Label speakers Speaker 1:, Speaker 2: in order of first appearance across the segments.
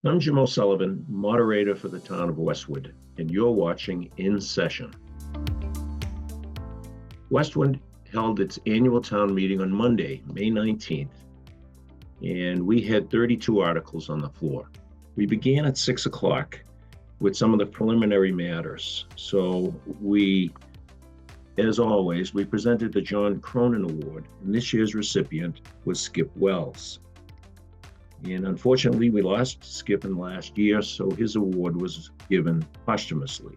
Speaker 1: I'm Jim O'Sullivan, moderator for the town of Westwood, and you're watching In Session. Westwood held its annual town meeting on Monday, May 19th, and we had 32 articles on the floor. We began at 6 o'clock with some of the preliminary matters. So as always, we presented the John Cronin Award, and this year's recipient was Skip Wells. And unfortunately, we lost Skip in last year, so his award was given posthumously.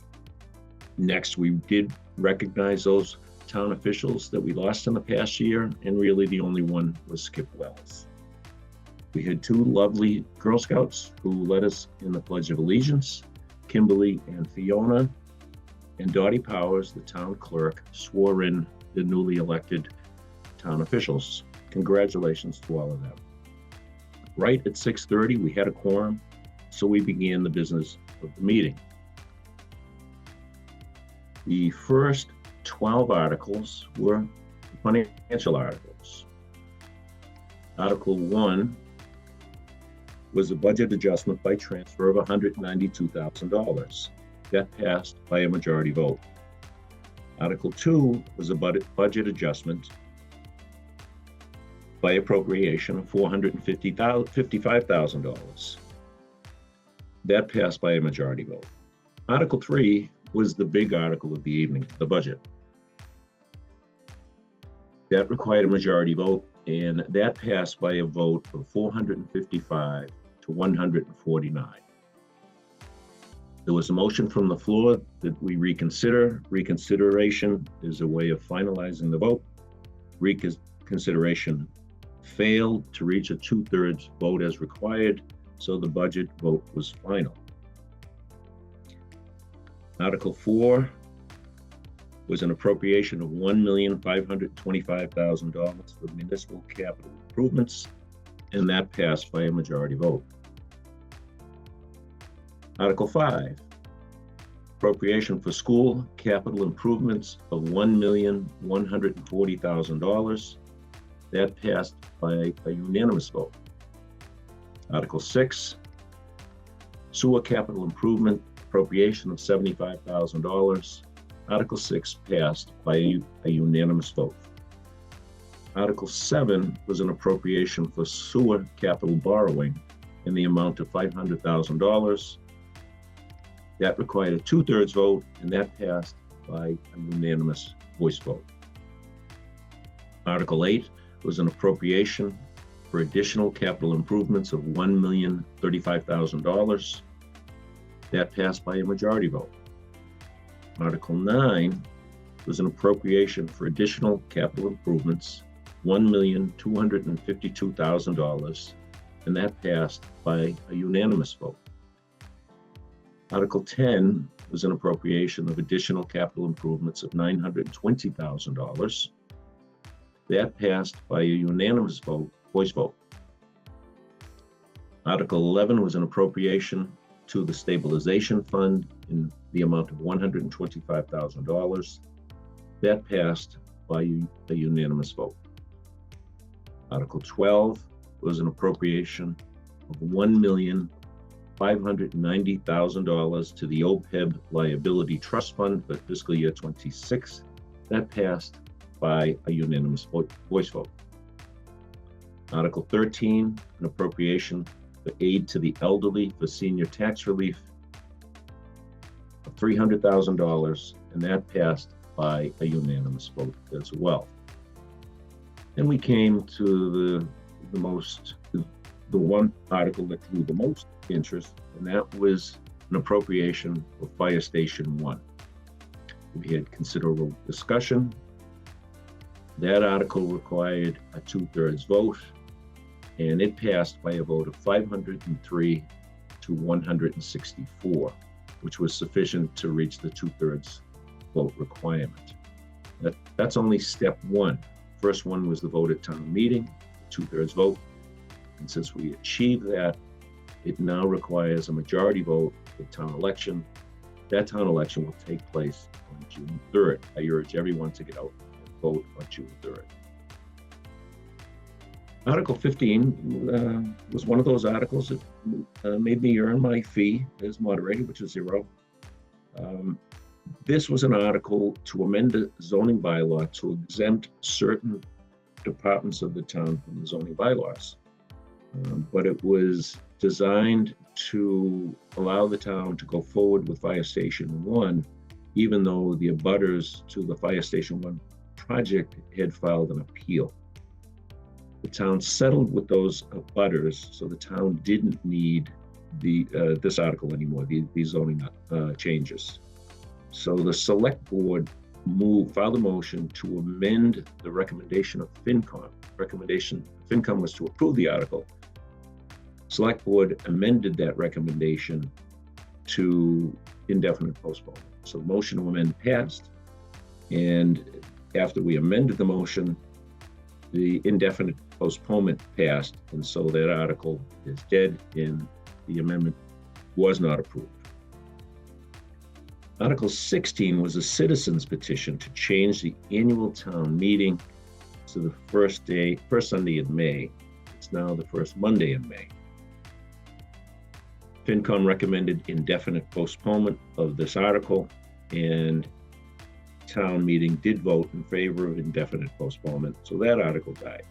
Speaker 1: Next, we did recognize those town officials that we lost in the past year, and really the only one was Skip Wells. We had two lovely Girl Scouts who led us in the Pledge of Allegiance. Kimberly and Fiona, and Dottie Powers, the town clerk, swore in the newly elected town officials. Congratulations to all of them. Right at 6:30, we had a quorum, so we began the business of the meeting. The first 12 articles were financial articles. Article 1 was a budget adjustment by transfer of $192,000. That passed by a majority vote. Article 2 was a budget adjustment by appropriation of $455,000. That passed by a majority vote. Article 3 was the big article of the evening, the budget. That required a majority vote, and that passed by a vote of 455 to 149. There was a motion from the floor that we reconsider. Reconsideration is a way of finalizing the vote. Reconsideration failed to reach a 2/3 vote as required, so the budget vote was final. Article 4 was an appropriation of $1,525,000 for municipal capital improvements, and that passed by a majority vote. Article 5, appropriation for school capital improvements of $1,140,000. That passed by a unanimous vote. Article 6, sewer capital improvement appropriation of $75,000. Article 6 passed by a unanimous vote. Article 7 was an appropriation for sewer capital borrowing in the amount of $500,000. That required a 2/3 vote, and that passed by a unanimous voice vote. Article 8 was an appropriation for additional capital improvements of $1,035,000. That passed by a majority vote. Article 9 was an appropriation for additional capital improvements, $1,252,000, and that passed by a unanimous vote. Article 10 was an appropriation of additional capital improvements of $920,000. That passed by a unanimous voice vote. Article 11 was an appropriation to the stabilization fund in the amount of $125,000. That passed by a unanimous vote. Article 12 was an appropriation of $1,590,000 to the OPEB liability trust fund for fiscal year 26. That passed by a unanimous voice vote. Article 13, an appropriation for aid to the elderly for senior tax relief of $300,000, and that passed by a unanimous vote as well. Then we came to the one article that drew the most interest, and that was an appropriation for Fire Station 1. We had considerable discussion. That article required a 2/3 vote, and it passed by a vote of 503 to 164, which was sufficient to reach the 2/3 vote requirement. That's only step one. First one was the vote at town meeting, 2/3 vote. And since we achieved that, it now requires a majority vote at town election. That town election will take place on June 3rd. I urge everyone to get out and vote on June 3rd. Article 15 was one of those articles that made me earn my fee as moderator, which is zero. This was an article to amend the zoning bylaw to exempt certain departments of the town from the zoning bylaws. But it was designed to allow the town to go forward with Fire Station 1, even though the abutters to the Fire Station 1 project had filed an appeal. The town settled with those abutters, so the town didn't need this article anymore, these zoning changes. So the select board filed a motion to amend the recommendation of FinCom. FinCom was to approve the article. Select board amended that recommendation to indefinite postponement. So the motion to amend passed, and after we amended the motion, the indefinite postponement passed, and so that article is dead and the amendment was not approved. Article 16 was a citizen's petition to change the annual town meeting to the first Sunday in May. It's now the first Monday in May. FinCom recommended indefinite postponement of this article, and town meeting did vote in favor of indefinite postponement, so that article died.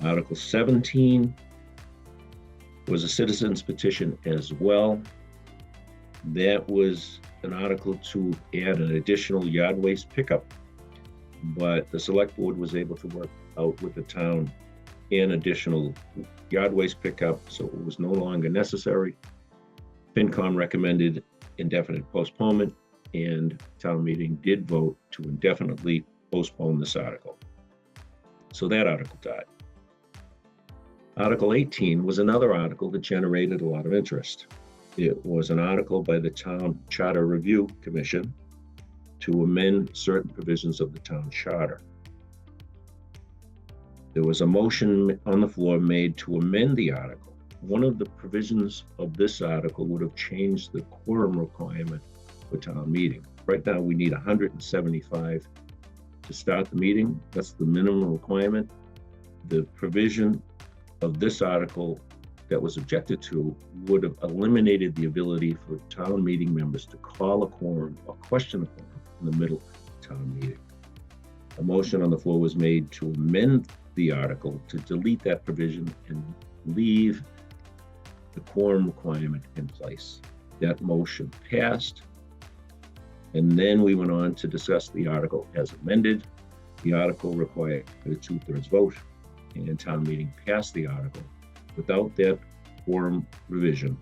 Speaker 1: Article 17 was a citizen's petition as well. That was an article to add an additional yard waste pickup, but the select board was able to work out with the town an additional yard waste pickup, so it was no longer necessary. FinCom recommended indefinite postponement, and town meeting did vote to indefinitely postpone this article. So that article died. Article 18 was another article that generated a lot of interest. It was an article by the Town Charter Review Commission to amend certain provisions of the town charter. There was a motion on the floor made to amend the article. One of the provisions of this article would have changed the quorum requirement for town meeting. Right now, we need 175 to start the meeting. That's the minimum requirement. The provision of this article that was objected to would have eliminated the ability for town meeting members to call a quorum or question a quorum in the middle of the town meeting. A motion on the floor was made to amend the article to delete that provision and leave the quorum requirement in place. That motion passed, and then we went on to discuss the article as amended. The article required a 2/3 vote, and town meeting passed the article without that quorum revision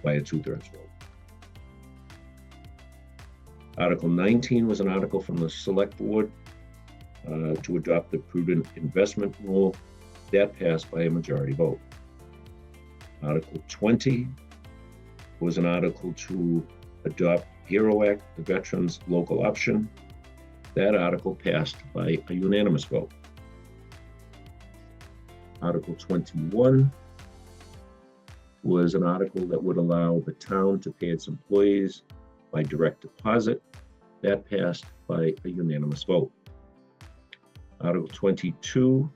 Speaker 1: by a 2/3 vote. Article 19 was an article from the select board to adopt the prudent investment rule. That passed by a majority vote. Article 20 was an article to adopt HERO Act, the Veterans Local Option. That article passed by a unanimous vote. Article 21 was an article that would allow the town to pay its employees by direct deposit. That passed by a unanimous vote. Article 22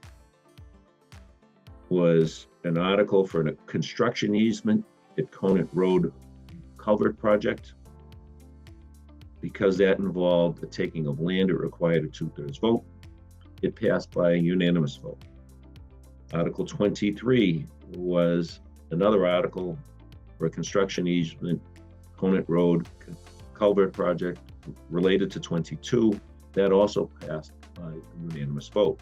Speaker 1: was an article for a construction easement at Conant Road Culvert Project. Because that involved the taking of land, it required a 2/3 vote. It passed by a unanimous vote. Article 23 was another article for a construction easement, Conant Road Culvert Project, related to 22. That also passed by a unanimous vote.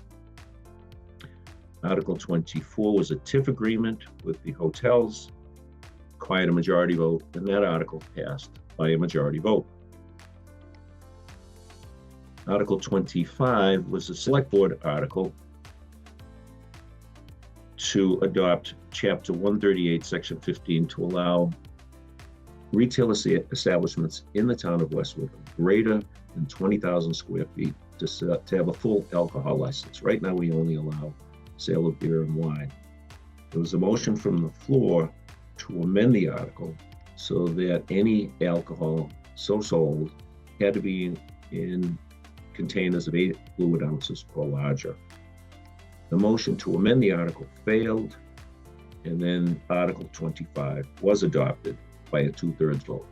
Speaker 1: Article 24 was a TIF agreement with the hotels, required a majority vote, and that article passed by a majority vote. Article 25 was a select board article to adopt Chapter 138, Section 15, to allow retail establishments in the town of Westwood greater than 20,000 square feet to have a full alcohol license. Right now, we only allow sale of beer and wine. There was a motion from the floor to amend the article so that any alcohol so sold had to be in containers of 8 fluid ounces or larger. The motion to amend the article failed, and then Article 25 was adopted by a 2/3 vote.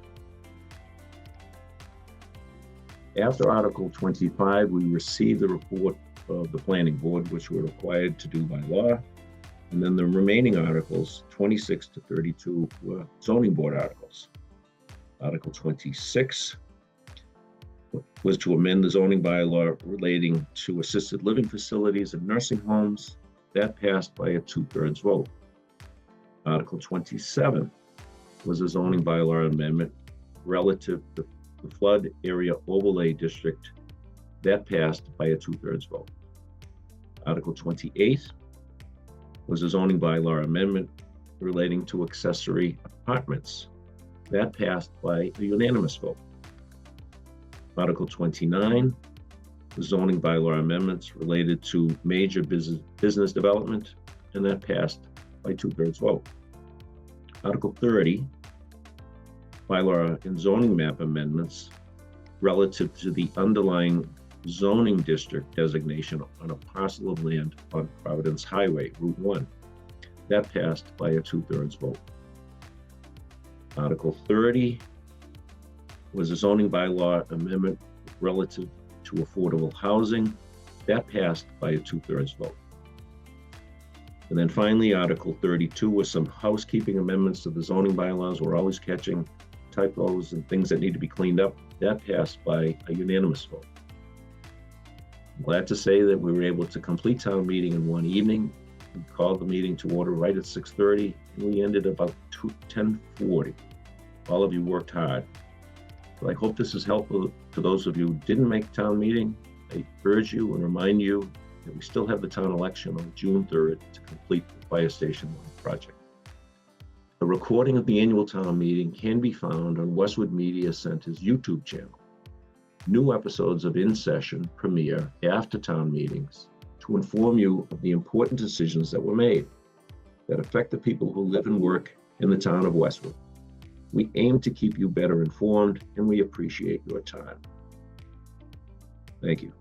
Speaker 1: After Article 25, we received the report of the Planning Board, which we're required to do by law. And then the remaining articles, 26 to 32, were zoning board articles. Article 26 was to amend the zoning bylaw relating to assisted living facilities and nursing homes. That passed by a 2/3 vote. Article 27 was a zoning bylaw amendment relative to the flood area overlay district. That passed by a 2/3 vote. Article 28 was a zoning bylaw amendment relating to accessory apartments. That passed by a unanimous vote. Article 29 was zoning bylaw amendments related to major business development, and that passed by 2/3 vote. Article 30, bylaw and zoning map amendments relative to the underlying zoning district designation on a parcel of land on Providence Highway, Route 1. That passed by a 2/3 vote. Article 30 was a zoning bylaw amendment relative to affordable housing. That passed by a 2/3 vote. And then finally, Article 32 was some housekeeping amendments to the zoning bylaws. We're always catching typos and things that need to be cleaned up. That passed by a unanimous vote. I'm glad to say that we were able to complete town meeting in one evening. We called the meeting to order right at 6:30, and we ended about 10:40. All of you worked hard. So I hope this is helpful to those of you who didn't make town meeting. I urge you and remind you that we still have the town election on June 3rd to complete the Fire Station 1 project. A recording of the annual town meeting can be found on Westwood Media Center's YouTube channel. New episodes of In Session premiere after town meetings to inform you of the important decisions that were made that affect the people who live and work in the town of Westwood. We aim to keep you better informed, and we appreciate your time. Thank you.